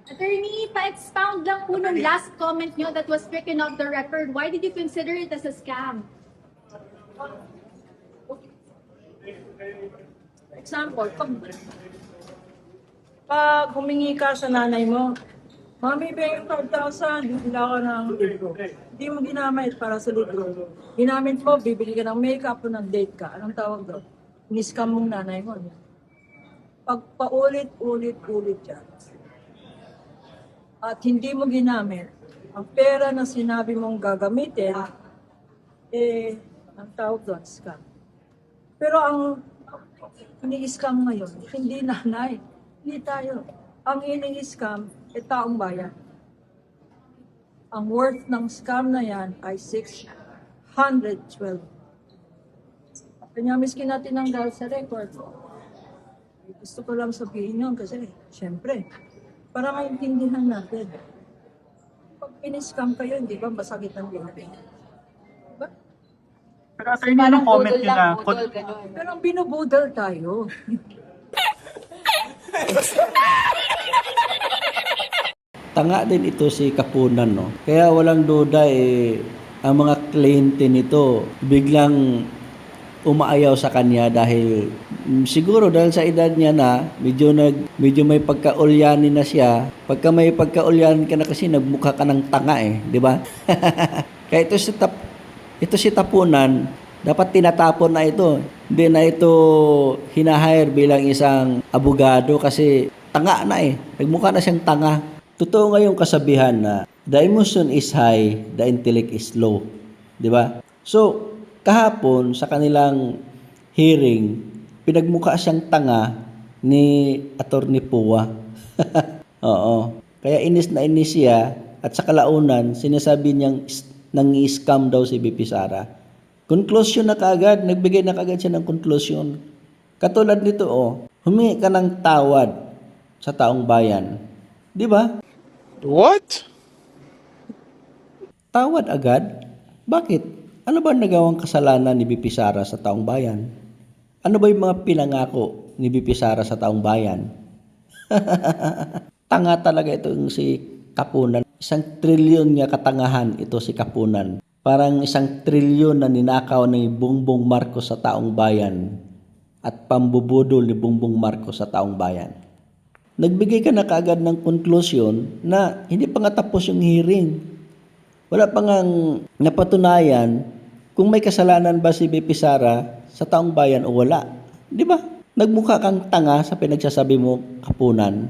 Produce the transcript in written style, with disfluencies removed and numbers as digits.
Attorney, pa-expound lang po nung last comment nyo that was stricken off the record. Why did you consider it as a scam? Example, pag humingi ka sa nanay mo, Mami, paying 5,000, bibili ako ng libro. Hindi mo ginamit para sa libro. Ginamit mo, bibili ka ng makeup o ng date ka. Anong tawag doon? Ni-scam mong nanay mo. Pag paulit-ulit-ulit yan, at hindi mo ginamit, ang pera na sinabi mong gagamitin, ang tawag doon, scam. Pero ang ini-scam ngayon, hindi nanay, hindi tayo. Ang ini-scam, taong bayan. Ang worth ng scam na yan ay 612. Kanya miskin natin ang dahil sa record. Gusto ko lang sabihin yun kasi, syempre, para maintindihan natin. Pag in-scam kayo, hindi ba masakit ang buhay? Diba? Pero attorney, anong comment nyo na? Pero ang binubudol tayo. Tanga din ito si Kapunan, no? Kaya walang duda ang mga kliyente nito biglang umaayaw sa kanya dahil siguro dahil sa edad niya na medyo may pagkaulyanin na siya. Pagka may pagkaulyanin ka na kasi nagmukha ka ng tanga di ba? Kaya ito si Tapunan, dapat tinatapon na ito. Hindi na ito hinahire bilang isang abogado kasi tanga na nagmukha na siyang tanga. Totoo nga yung kasabihan na the emotion is high, the intellect is low. Di ba? So, kahapon sa kanilang hearing, pinagmukha siyang tanga ni Attorney Pua. Oo. Kaya inis na inis siya at sa kalaunan, sinasabi niyang nang-scam daw si BP Sara. Conclusion na kaagad, nagbigay na kaagad siya ng conclusion. Katulad nito, humingi ka ng tawad sa taong bayan. Di ba? What? Tawad agad? Bakit? Ano ba nagawang kasalanan ni BP Sara sa taong bayan? Ano ba yung mga pinangako ni BP Sara sa taong bayan? Tanga talaga itong si Kapunan. 1 trilyon nga katangahan ito si Kapunan. Parang 1 trilyon na ninakaw ni Bongbong Marcos sa taong bayan at pambubudol ni Bongbong Marcos sa taong bayan. Nagbigay ka na kaagad ng conclusion na hindi pa nga tapos yung hearing. Wala pa nga napatunayan kung may kasalanan ba si BP Sara sa taong bayan o wala. Di ba? Nagmukha kang tanga sa pinagsasabi mo, Kapunan.